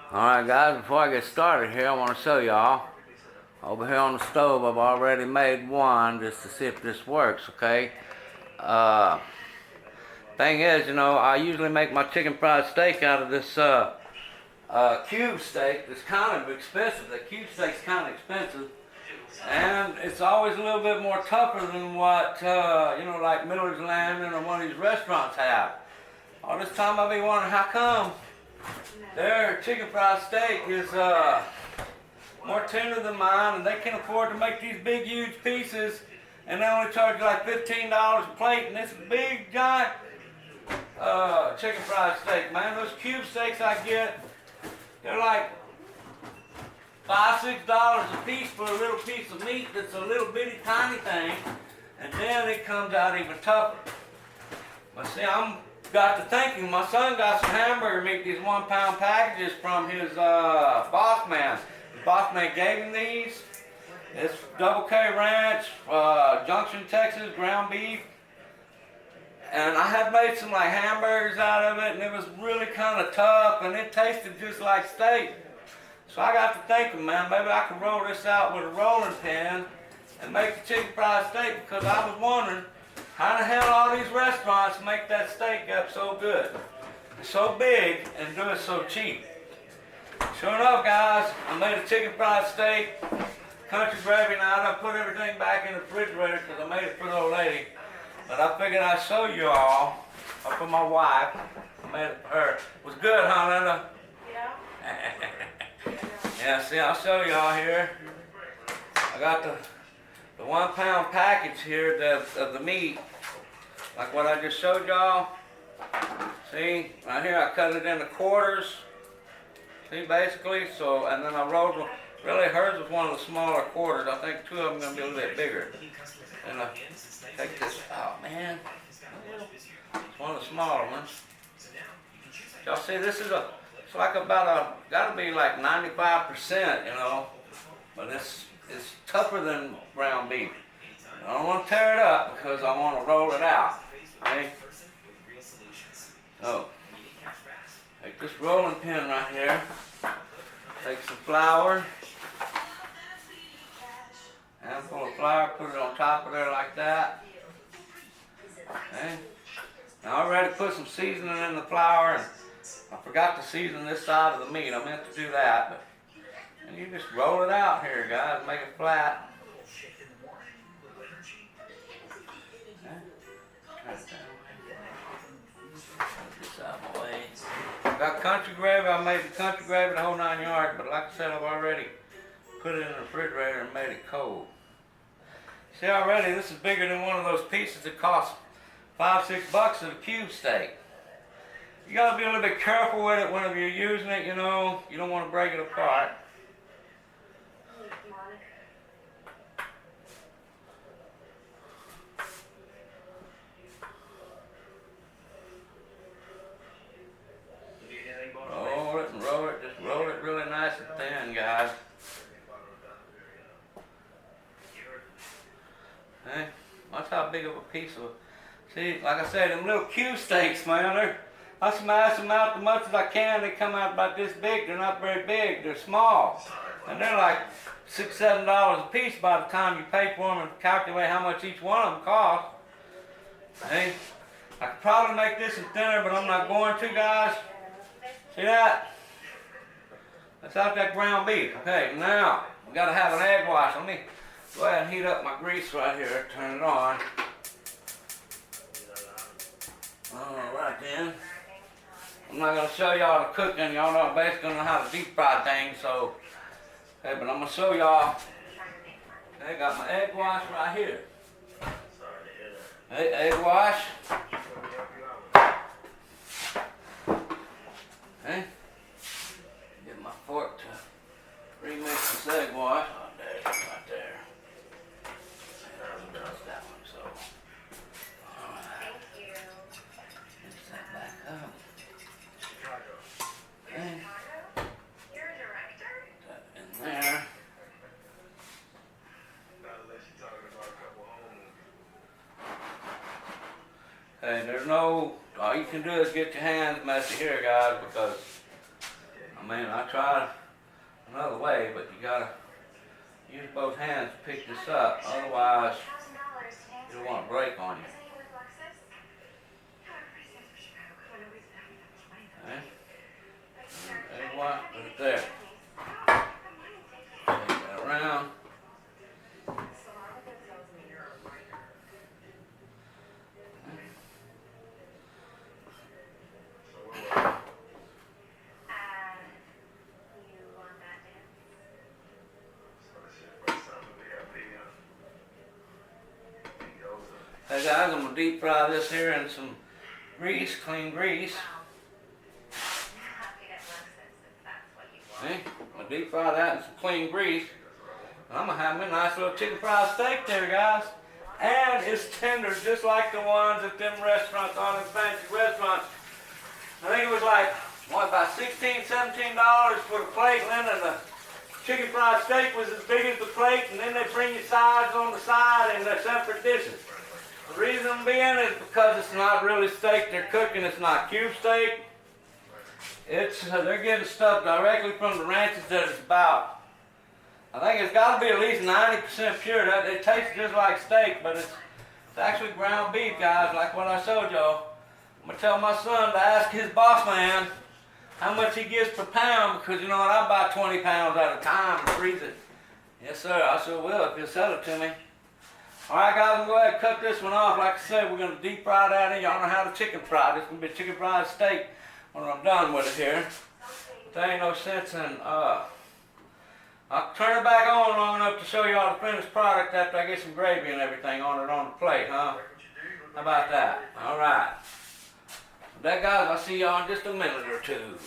Alright guys, before I get started here, I want to show y'all. Over here on the stove, I've already made one just to see if this works, okay? Thing is, I usually make my chicken fried steak out of this cube steak. It's kind of expensive. The cube steak's kind of expensive. And it's always a little bit more tougher than what, like Millers Landing or one of these restaurants have. All this time I've been wondering how come their chicken fried steak is more tender than mine, and they can afford to make these big, huge pieces, and they only charge like $15 a plate, and this big, giant chicken fried steak, man. Those cube steaks I get, they're like $5, $6 a piece for a little piece of meat that's a little bitty tiny thing, and then it comes out even tougher. But see, got to thinking, my son got some hamburger meat, these 1 pound packages from his boss man. The boss man gave him these. It's Double K Ranch, Junction, Texas, ground beef. And I had made some like hamburgers out of it, and it was really kind of tough, and it tasted just like steak. So I got to thinking, man, maybe I could roll this out with a rolling pin and make the chicken fried steak, because I was wondering, how the hell all these restaurants make that steak up so good, so big, and do it so cheap? Sure enough, guys, I made a chicken fried steak, country gravy. Now I done put everything back in the refrigerator because I made it for the old lady. But I figured I'd show you all, or for my wife. I made it for her. It was good, huh, Linda? Yeah. Yeah, see, I'll show y'all here. I got the 1 pound package here of the meat, like what I just showed y'all. See, right here I cut it into quarters. See, basically, so, and then I rolled, really hers was one of the smaller quarters. I think 2 of them are going to be a little bit bigger. And I take this out, man. It's one of the smaller ones. Y'all see, this is it's like gotta be like 95%, but it's tougher than ground beef. I don't want to tear it up because I want to roll it out. Okay? So, take this rolling pin right here. Take some flour. Handful of flour, put it on top of there like that. Okay? Now I already put some seasoning in the flour, and I forgot to season this side of the meat. I meant to do that, but and you just roll it out here, guys. Make it flat. Got country gravy. I made the country gravy the whole 9 yards, but like I said, I've already put it in the refrigerator and made it cold. See, already this is bigger than one of those pieces that cost $5, $6 at a cube steak. You gotta be a little bit careful with it whenever you're using it, you don't want to break it apart. Roll it and roll it, just roll it really nice and thin, guys. Okay, watch how big of a piece of, see, like I said, them little cube steaks, man, I smash them out as much as I can. They come out about this big. They're not very big. They're small. And they're like $6, $7 a piece by the time you pay for them and calculate how much each one of them costs. Hey, I could probably make this thinner, but I'm not going to, guys. See that? That's out that ground beef. Okay, now we got to have an egg wash. Let me go ahead and heat up my grease right here. Turn it on. All right then. I'm not going to show y'all the cooking. Y'all know I'm basically know how to deep fry things, so, okay, but I'm going to show y'all. Okay, got my egg wash right here. Hey, egg wash. Okay. Get my fork to remix this egg wash. Oh, there it is right there. It doesn't touch that one, so. Mix that back up. Okay. Put that in there. Okay, there's no, all you can do is get your hands messy here, guys, because I'm mean, I tried another way, but you gotta use both hands to pick this up, otherwise it'll want to break on you. Okay. There you want, put it there. Take that around. Hey guys, I'm going to deep fry this here in some grease, clean grease. See? I'm going to deep fry that in some clean grease. And I'm going to have me a nice little chicken fried steak there, guys. And it's tender just like the ones at them restaurants, all them fancy restaurants. I think it was like, what, about $16, $17 for the plate, and then the chicken fried steak was as big as the plate, and then they bring you sides on the side and they're separate dishes. The reason being is because it's not really steak they're cooking, it's not cube steak. They're getting stuff directly from the ranches that it's about. I think it's got to be at least 90% pure. It tastes just like steak, but it's actually ground beef, guys, like what I showed y'all. I'm going to tell my son to ask his boss man how much he gets per pound, because you know what, I buy 20 pounds at a time and freeze it. Yes, sir, I sure will if he'll sell it to me. Alright guys, I'm going to go ahead and cut this one off. Like I said, we're going to deep fry that in. Y'all know how to chicken fry. This is going to be a chicken fried steak when I'm done with it here. There ain't no sense in, I'll turn it back on long enough to show y'all the finished product after I get some gravy and everything on it on the plate, huh? How about that? Alright. With that, guys, I'll see y'all in just a minute or two.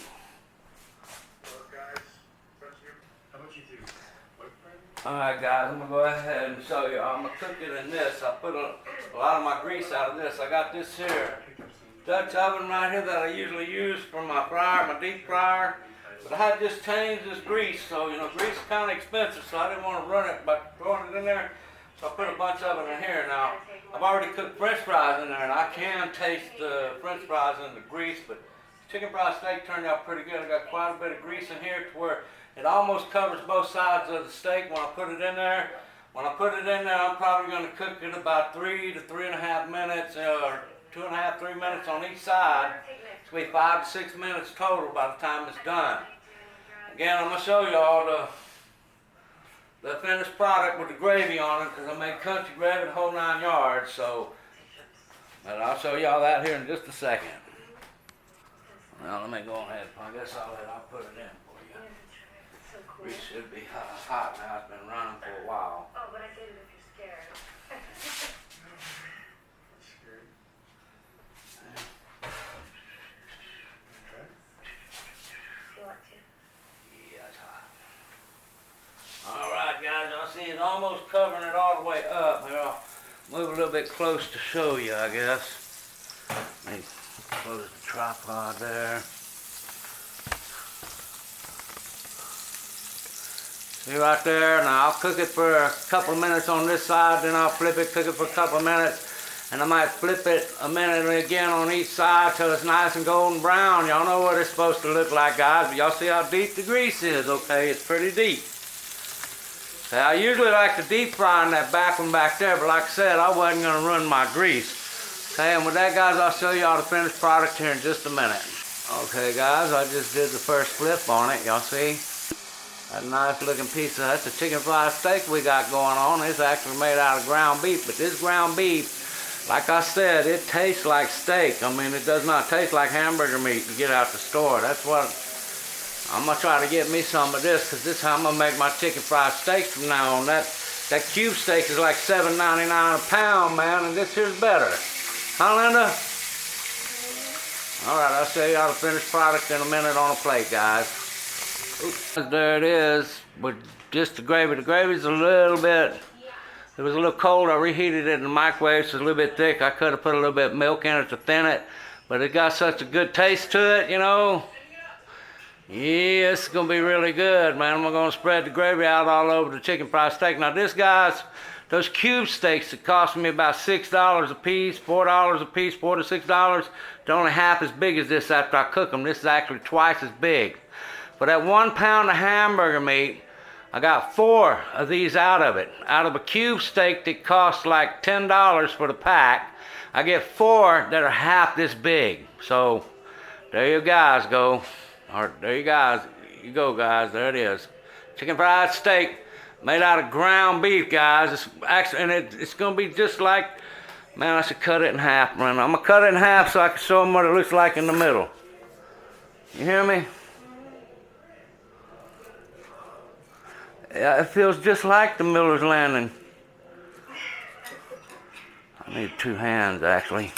Alright guys, I'm going to go ahead and show you. I'm going to cook it in this. I put a lot of my grease out of this. I got this here Dutch oven right here that I usually use for my fryer, my deep fryer. But I had just changed this grease, so you know, grease is kind of expensive, so I didn't want to run it by throwing it in there. So I put a bunch of it in here. Now, I've already cooked French fries in there, and I can taste the French fries in the grease, but chicken fried steak turned out pretty good. I got quite a bit of grease in here to where it almost covers both sides of the steak when I put it in there. When I put it in there, I'm probably going to cook it about 3 to 3.5 minutes, or 2.5, 3 minutes on each side. It's going to be 5 to 6 minutes total by the time it's done. Again, I'm going to show you all the finished product with the gravy on it, because I make country gravy the whole 9 yards. So, but I'll show y'all that here in just a second. Now let me go ahead. I guess I'll put it in for you. Grease should be hot now. It's been running for a while. Oh, but I did it if you're scared. Scared? Okay. You want to? Yeah, it's hot. Alright guys, I see it almost covering it all the way up. Here, I'll move a little bit close to show you, I guess. Let me close the tripod there. See right there? Now I'll cook it for a couple of minutes on this side, then I'll flip it, cook it for a couple of minutes, and I might flip it a minute again on each side till it's nice and golden brown. Y'all know what it's supposed to look like, guys, but y'all see how deep the grease is, okay? It's pretty deep. Okay, I usually like to deep fry in that back one back there, but like I said, I wasn't going to run my grease. Okay, and with that, guys, I'll show y'all the finished product here in just a minute. Okay, guys, I just did the first flip on it. Y'all see? That nice looking piece of, that's a chicken fried steak we got going on. It's actually made out of ground beef, but this ground beef, like I said, it tastes like steak. I mean, it does not taste like hamburger meat you get out the store. That's what, I'm gonna try to get me some of this, because this is how I'm gonna make my chicken fried steak from now on. That cube steak is like $7.99 a pound, man, and this here's better. Huh, Linda? Alright, I'll show y'all the finished product in a minute on a plate, guys. Oops. There it is, with just the gravy. The gravy's a little bit, it was a little cold. I reheated it in the microwave, so it's a little bit thick. I could have put a little bit of milk in it to thin it, but it got such a good taste to it, you know. Yeah, it's going to be really good, man. I'm going to spread the gravy out all over the chicken fried steak. Now this, guys, those cube steaks that cost me about $6 a piece, $4 a piece, $4 to $6, they're only half as big as this after I cook them. This is actually twice as big. For that 1 pound of hamburger meat, I got 4 of these out of it. Out of a cube steak that costs like $10 for the pack, I get 4 that are half this big. So there you guys go. Or there you guys, you go guys, there it is. Chicken fried steak made out of ground beef, guys. It's actually, and it's gonna be just like, man, I should cut it in half, man. I'm gonna cut it in half so I can show them what it looks like in the middle. You hear me? Yeah, it feels just like the Millers Landing. I need 2 hands, actually.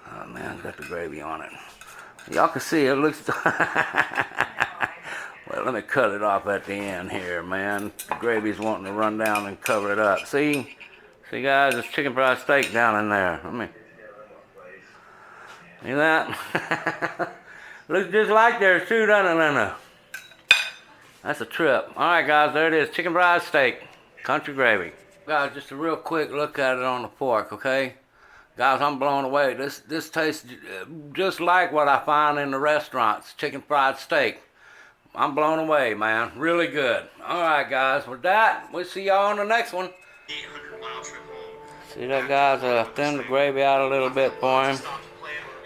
Oh man, it's got the gravy on it. Y'all can see it looks. Well, let me cut it off at the end here, man. The gravy's wanting to run down and cover it up. See guys, there's chicken fried steak down in there. Let me. See that? Looks just like there's 2 down in there. That's a trip. All right, guys, there it is. Chicken fried steak, country gravy. Guys, just a real quick look at it on the fork, okay? Guys, I'm blown away. This tastes just like what I find in the restaurants, chicken fried steak. I'm blown away, man. Really good. All right, guys, with that, we'll see y'all on the next one. 800 miles from home. See that, guys? Thin the gravy out a little bit for him.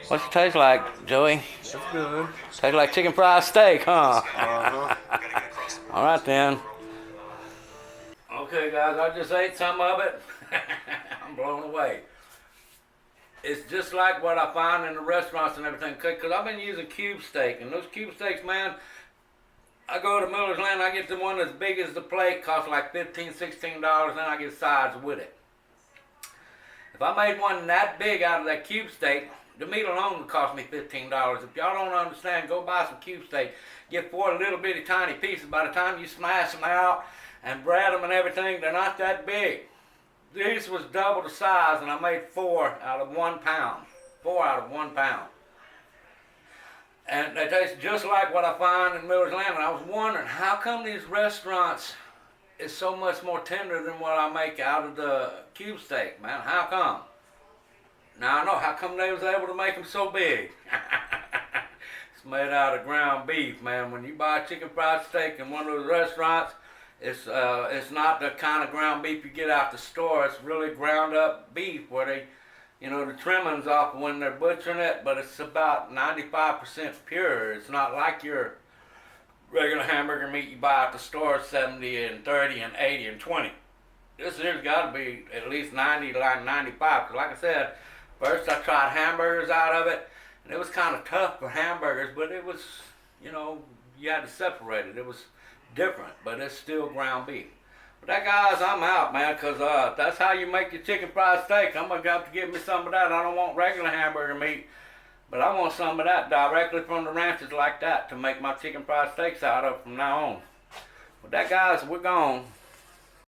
What's it taste like, Joey? That's good. Tastes like chicken fried steak, huh? Uh-huh. All right, then. Okay, guys, I just ate some of it. I'm blown away. It's just like what I find in the restaurants and everything. Because I've been using cube steak. And those cube steaks, man, I go to Millers Landing, I get the one as big as the plate, costs like $15, $16, and I get sides with it. If I made one that big out of that cube steak, the meat alone would cost me $15. If y'all don't understand, go buy some cube steak. Get 4 little bitty tiny pieces. By the time you smash them out and bread them and everything, they're not that big. This was double the size, and I made 4 out of 1 pound. 4 out of 1 pound. And they taste just like what I find in Millers Landing. I was wondering, how come these restaurants is so much more tender than what I make out of the cube steak, man? How come? Now I know how come they was able to make them so big. It's made out of ground beef, man. When you buy chicken fried steak in one of those restaurants, it's not the kind of ground beef you get out the store. It's really ground up beef where they, you know, the trimmings off when they're butchering it, but it's about 95% pure. It's not like your regular hamburger meat you buy at the store, 70 and 30 and 80 and 20. This here's got to be at least 90, like 95. Because like I said, first I tried hamburgers out of it, and it was kind of tough for hamburgers, but it was, you know, you had to separate it. It was different, but it's still ground beef. But that, guys, I'm out, man, because that's how you make your chicken fried steak. I'm going to have to get me some of that. I don't want regular hamburger meat, but I want some of that directly from the ranches like that to make my chicken fried steaks out of from now on. But that, guys, we're gone.